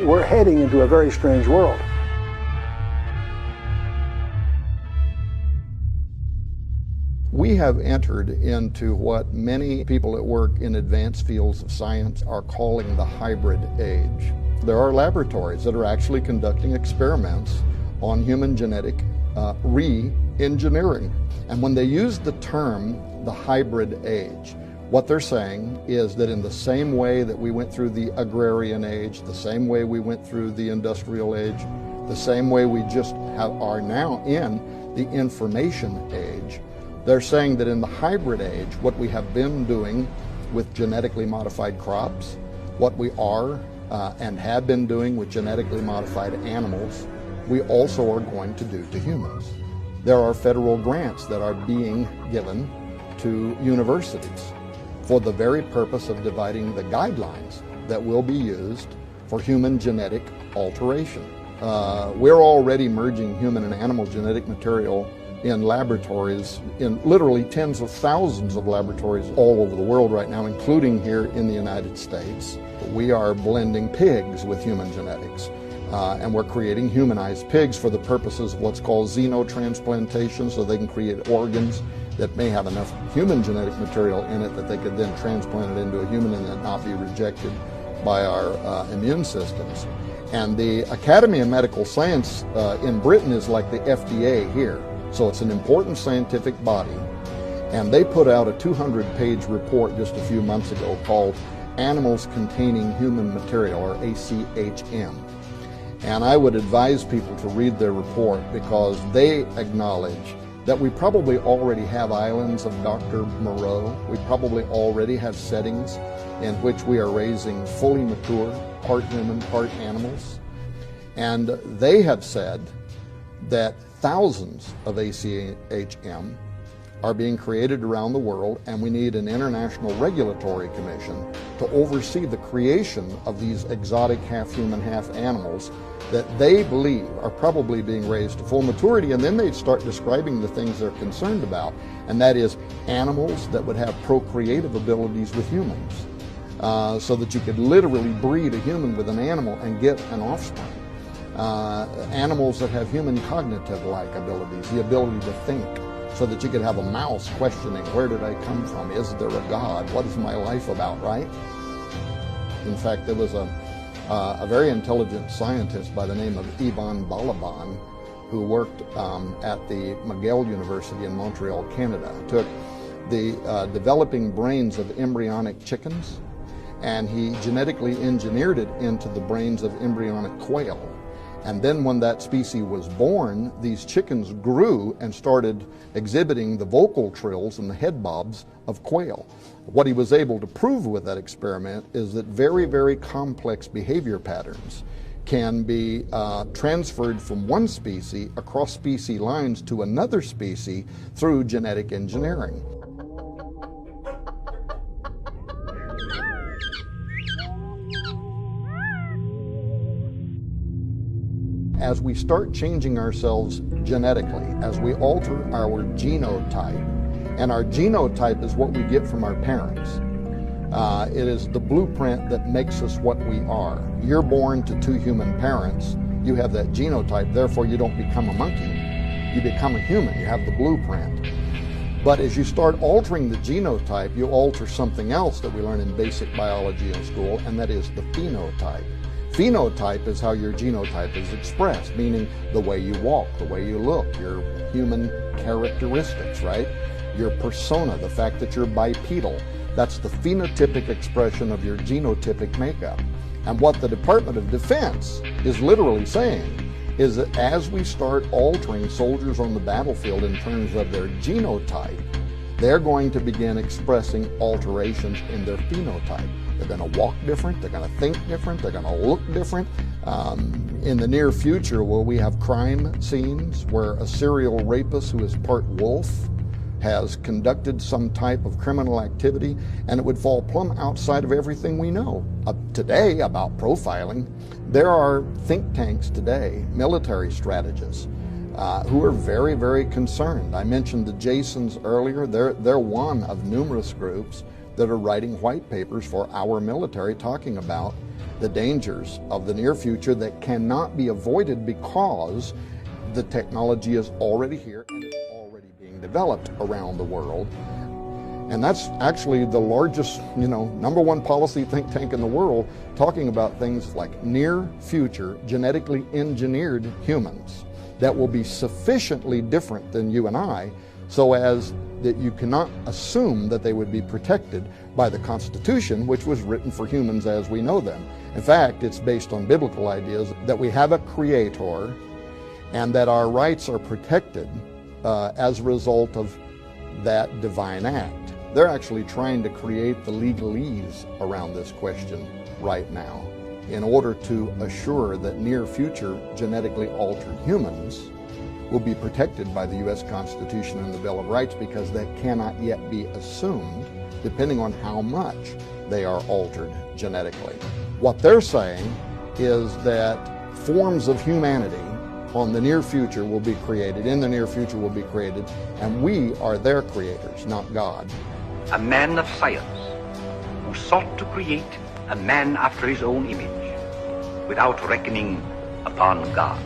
We're heading into a very strange world. We have entered into what many people at work in advanced fields of science are calling the hybrid age. There are laboratories that are actually conducting experiments on human genetic re-engineering. And when they use the term the hybrid age, what they're saying is that in the same way that we went through the agrarian age, the same way we went through the industrial age, the same way we are now in the information age, they're saying that in the hybrid age, what we have been doing with genetically modified crops, what we are and have been doing with genetically modified animals, we also are going to do to humans. There are federal grants that are being given to universities for the very purpose of dividing the guidelines that will be used for human genetic alteration. We're already merging human and animal genetic material in laboratories, in literally tens of thousands of laboratories all over the world right now, including here in the United States. We are blending pigs with human genetics, and we're creating humanized pigs for the purposes of what's called xenotransplantation, so they can create organs that may have enough human genetic material in it that they could then transplant it into a human and then not be rejected by our immune systems. And the Academy of Medical Science in Britain is like the FDA here. So it's an important scientific body, and they put out a 200-page report just a few months ago called Animals Containing Human Material, or ACHM. And I would advise people to read their report because they acknowledge that we probably already have islands of Dr. Moreau. We probably already have settings in which we are raising fully mature, part human, part animals. And they have said that thousands of ACHM are being created around the world, and we need an international regulatory commission to oversee the creation of these exotic half-human, half-animals that they believe are probably being raised to full maturity. And then they'd start describing the things they're concerned about, and that is animals that would have procreative abilities with humans, so that you could literally breed a human with an animal and get an offspring. Animals that have human cognitive-like abilities, the ability to think, so that you could have a mouse questioning, where did I come from? Is there a God? What is my life about, right? In fact, there was a very intelligent scientist by the name of Ivan Balaban who worked at the McGill University in Montreal, Canada. Took the developing brains of embryonic chickens, and he genetically engineered it into the brains of embryonic quail. And then when that species was born, these chickens grew and started exhibiting the vocal trills and the head bobs of quail. What he was able to prove with that experiment is that very, very complex behavior patterns can be transferred from one species across species lines to another species through genetic engineering. As we start changing ourselves genetically, as we alter our genotype, and our genotype is what we get from our parents. It is the blueprint that makes us what we are. You're born to two human parents, you have that genotype, therefore you don't become a monkey. You become a human, you have the blueprint. But as you start altering the genotype, you alter something else that we learn in basic biology in school, and that is the phenotype. Phenotype is how your genotype is expressed, meaning the way you walk, the way you look, your human characteristics, right? Your persona, the fact that you're bipedal. That's the phenotypic expression of your genotypic makeup. And what the Department of Defense is literally saying is that as we start altering soldiers on the battlefield in terms of their genotype, they're going to begin expressing alterations in their phenotype. They're going to walk different, they're going to think different, they're going to look different. In the near future, will we have crime scenes where a serial rapist who is part wolf has conducted some type of criminal activity, and it would fall plumb outside of everything we know today about profiling. There are think tanks today, military strategists, who are very, very concerned. I mentioned the Jasons earlier. They're one of numerous groups that are writing white papers for our military talking about the dangers of the near future that cannot be avoided because the technology is already here and it's already being developed around the world. And that's actually the largest, number one policy think tank in the world, talking about things like near future genetically engineered humans that will be sufficiently different than you and I, so as that you cannot assume that they would be protected by the Constitution, which was written for humans as we know them. In fact, it's based on biblical ideas that we have a creator and that our rights are protected as a result of that divine act. They're actually trying to create the legalese around this question right now in order to assure that near future genetically altered humans will be protected by the U.S. Constitution and the Bill of Rights, because that cannot yet be assumed depending on how much they are altered genetically. What they're saying is that forms of humanity in the near future will be created, and we are their creators, not God. A man of science who sought to create a man after his own image without reckoning upon God.